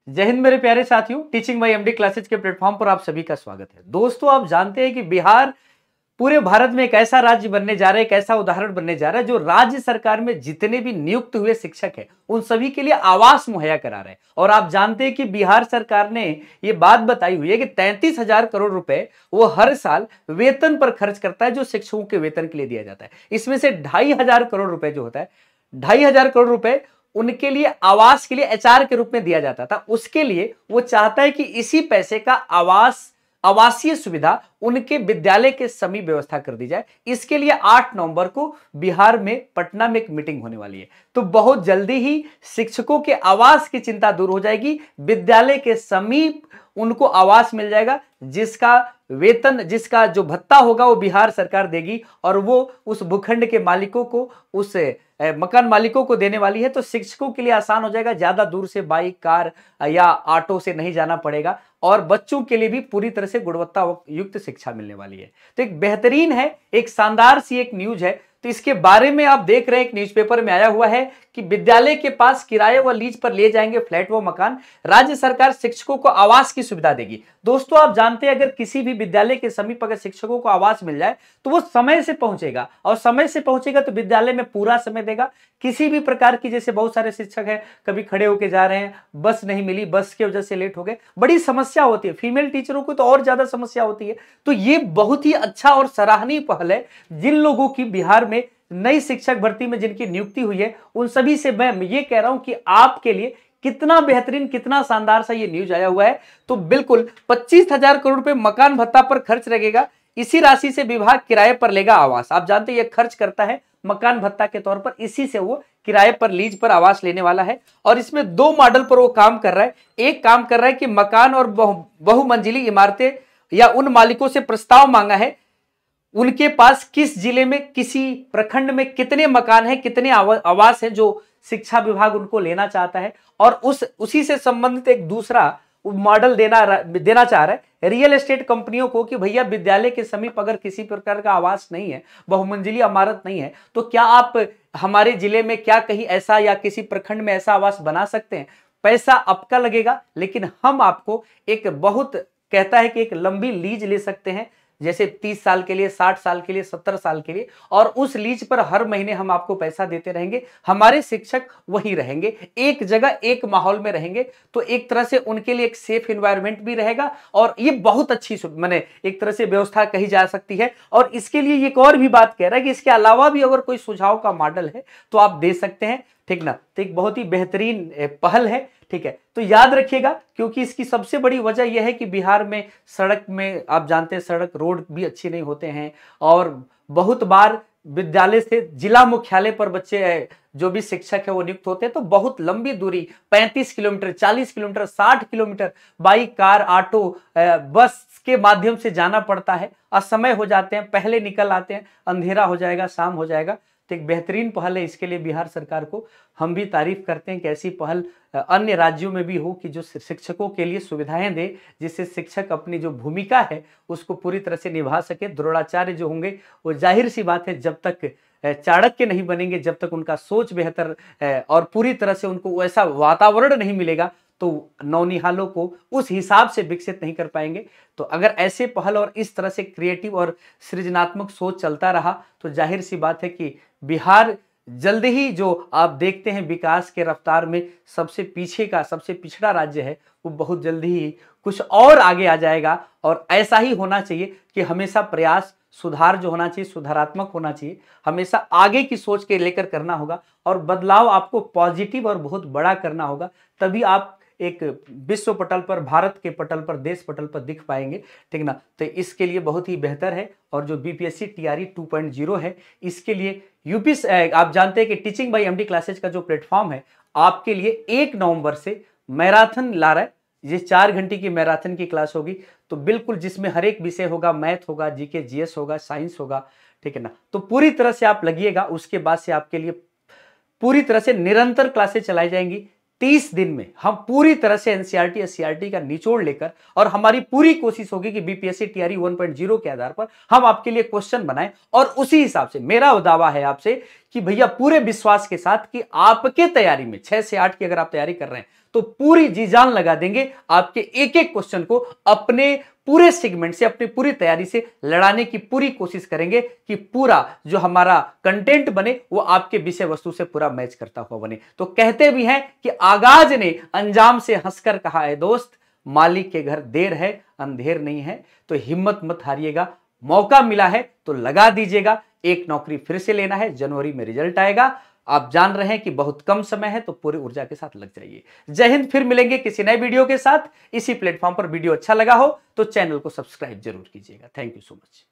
जय हिंद मेरे प्यारे साथियों, टीचिंग बाय एमडी क्लासेज के प्लेटफॉर्म पर आप सभी का स्वागत है। दोस्तों, आप जानते हैं कि बिहार पूरे भारत में एक ऐसा राज्य बनने जा रहा है, एक ऐसा उदाहरण बनने जा रहा है जो राज्य सरकार में जितने भी नियुक्त हुए शिक्षक हैं उन सभी के लिए आवास मुहैया करा रहे हैं। और आप जानते हैं कि बिहार सरकार ने ये बात बताई हुई है कि 33,000 करोड़ रुपए वो हर साल वेतन पर खर्च करता है, जो शिक्षकों के वेतन के लिए दिया जाता है। इसमें से 2,500 करोड़ रुपए जो होता है, 2,500 करोड़ रुपए उनके लिए आवास के लिए एचआर के रूप में दिया जाता था। उसके लिए वो चाहता है कि इसी पैसे का आवासीय सुविधा उनके विद्यालय के समीप व्यवस्था कर दी जाए। इसके लिए 8 नवंबर को बिहार में पटना में एक मीटिंग होने वाली है। तो बहुत जल्दी ही शिक्षकों के आवास की चिंता दूर हो जाएगी, विद्यालय के समीप उनको आवास मिल जाएगा, जिसका वेतन, जिसका जो भत्ता होगा वो बिहार सरकार देगी और वो उस भूखंड के मालिकों को, उस मकान मालिकों को देने वाली है। तो शिक्षकों के लिए आसान हो जाएगा, ज्यादा दूर से बाइक, कार या ऑटो से नहीं जाना पड़ेगा और बच्चों के लिए भी पूरी तरह से गुणवत्ता युक्त शिक्षा मिलने वाली है। तो एक बेहतरीन है, एक शानदार सी एक न्यूज है। तो इसके बारे में आप देख रहे हैं, एक न्यूज़पेपर में आया हुआ है कि विद्यालय के पास किराए व लीज पर ले जाएंगे फ्लैट व मकान, राज्य सरकार शिक्षकों को आवास की सुविधा देगी। दोस्तों, आप जानते हैं अगर किसी भी विद्यालय के समीप अगर शिक्षकों को आवास मिल जाए तो वो समय से पहुंचेगा, और समय से पहुंचेगा तो विद्यालय में पूरा समय देगा। किसी भी प्रकार की, जैसे बहुत सारे शिक्षक हैं कभी खड़े होकर जा रहे हैं, बस नहीं मिली, बस की वजह से लेट हो गए, बड़ी समस्या होती है। फीमेल टीचरों को तो और ज्यादा समस्या होती है। तो ये बहुत ही अच्छा और सराहनीय पहल है। जिन लोगों की बिहार में नई शिक्षक भर्ती में जिनकी नियुक्ति हुई है उन सभी से मैं ये कह रहा हूं कि आपके लिए कितना बेहतरीन, कितना शानदार सा ये न्यूज आया हुआ है। तो बिल्कुल 25,000 करोड़ रुपए मकान भत्ता पर खर्च लगेगा। इसी राशि से विभाग किराए पर लेगा आवास। आप जानते हैं ये खर्च करता है मकान भत्ता के तौर पर, इसी से वो किराए पर, लीज पर आवास लेने वाला है। और इसमें 2 मॉडल पर वो काम कर रहा है। एक काम कर रहा है कि मकान और बहुमंजिली इमारतें, या उन मालिकों से प्रस्ताव मांगा है उनके पास किस जिले में, किसी प्रखंड में कितने मकान हैं, कितने आवास हैं जो शिक्षा विभाग उनको लेना चाहता है, और उसी से संबंधित एक दूसरा मॉडल देना चाह रहा है रियल एस्टेट कंपनियों को कि भैया विद्यालय के समीप अगर किसी प्रकार का आवास नहीं है, बहुमंजिली इमारत नहीं है, तो क्या आप हमारे जिले में क्या कहीं ऐसा या किसी प्रखंड में ऐसा आवास बना सकते हैं। पैसा आपका लगेगा, लेकिन हम आपको एक बहुत कहता है कि एक लंबी लीज ले सकते हैं, जैसे 30 साल के लिए, 60 साल के लिए, 70 साल के लिए, और उस लीज पर हर महीने हम आपको पैसा देते रहेंगे। हमारे शिक्षक वही रहेंगे, एक जगह एक माहौल में रहेंगे। तो एक तरह से उनके लिए एक सेफ एनवायरनमेंट भी रहेगा, और ये बहुत अच्छी माने एक तरह से व्यवस्था कही जा सकती है। और इसके लिए एक और भी बात कह रहा है कि इसके अलावा भी अगर कोई सुझाव का मॉडल है तो आप दे सकते हैं, ठीक ना। तो एक बहुत ही बेहतरीन पहल है, ठीक है। तो याद रखिएगा, क्योंकि इसकी सबसे बड़ी वजह यह है कि बिहार में सड़क में, आप जानते हैं सड़क रोड भी अच्छे नहीं होते हैं, और बहुत बार विद्यालय से जिला मुख्यालय पर बच्चे जो भी शिक्षक है वो नियुक्त होते हैं तो बहुत लंबी दूरी, 35 kilometre, 40 kilometre, 60 kilometre bike, car, auto, बस के माध्यम से जाना पड़ता है। असमय हो जाते हैं, पहले निकल आते हैं, अंधेरा हो जाएगा, शाम हो जाएगा। तो एक बेहतरीन पहल है। इसके लिए बिहार सरकार को हम भी तारीफ करते हैं कि ऐसी पहल अन्य राज्यों में भी हो कि जो शिक्षकों के लिए सुविधाएं दे, जिससे शिक्षक अपनी जो भूमिका है उसको पूरी तरह से निभा सके। द्रोणाचार्य जो होंगे वो जाहिर सी बात है जब तक चाणक्य नहीं बनेंगे, जब तक उनका सोच बेहतर और पूरी तरह से उनको वैसा वातावरण नहीं मिलेगा तो नौनिहालों को उस हिसाब से विकसित नहीं कर पाएंगे। तो अगर ऐसे पहल और इस तरह से क्रिएटिव और सृजनात्मक सोच चलता रहा तो जाहिर सी बात है कि बिहार जल्द ही, जो आप देखते हैं विकास के रफ्तार में सबसे पीछे का, सबसे पिछड़ा राज्य है, वो बहुत जल्दी ही कुछ और आगे आ जाएगा। और ऐसा ही होना चाहिए कि हमेशा प्रयास, सुधार जो होना चाहिए सुधारात्मक होना चाहिए, हमेशा आगे की सोच के लेकर करना होगा, और बदलाव आपको पॉजिटिव और बहुत बड़ा करना होगा। तभी आप एक विश्व पटल पर, भारत के पटल पर, देश पटल पर दिख पाएंगे, ठीक ना। तो इसके लिए बहुत ही बेहतर है। और जो बीपीएससी टीआरई 2.0 है, इसके लिए यूपी, आप जानते हैं कि टीचिंग बाय एमडी क्लासेज का जो प्लेटफॉर्म है आपके लिए 1 नवंबर से मैराथन ला रहा है। ये 4 घंटे की मैराथन की क्लास होगी, तो बिल्कुल जिसमें हर एक विषय होगा, मैथ होगा, जीके जीएस होगा, साइंस होगा, ठीक है ना। तो पूरी तरह से आप लगिएगा। उसके बाद से आपके लिए पूरी तरह से निरंतर क्लासें चलाई जाएंगी। 30 दिन में हम पूरी तरह से एनसीईआरटी एससीईआरटी का निचोड़ लेकर, और हमारी पूरी कोशिश होगी कि बीपीएससी टीआरई 1.0 के आधार पर हम आपके लिए क्वेश्चन बनाएं, और उसी हिसाब से मेरा दावा है आपसे कि भैया पूरे विश्वास के साथ कि आपके तैयारी में 6 से 8 की अगर आप तैयारी कर रहे हैं तो पूरी जी जान लगा देंगे, आपके एक एक क्वेश्चन को अपने पूरे सेगमेंट से, अपनी पूरी तैयारी से लड़ाने की पूरी कोशिश करेंगे कि पूरा जो हमारा कंटेंट बने वो आपके विषय वस्तु से पूरा मैच करता हुआ बने। तो कहते भी हैं कि आगाज ने अंजाम से हंसकर कहा है दोस्त, मालिक के घर देर है अंधेर नहीं है। तो हिम्मत मत हारिएगा, मौका मिला है तो लगा दीजिएगा। एक नौकरी फिर से लेना है, जनवरी में रिजल्ट आएगा। आप जान रहे हैं कि बहुत कम समय है, तो पूरी ऊर्जा के साथ लग जाइए। जय हिंद, फिर मिलेंगे किसी नए वीडियो के साथ इसी प्लेटफॉर्म पर। वीडियो अच्छा लगा हो तो चैनल को सब्सक्राइब जरूर कीजिएगा। Thank you so much.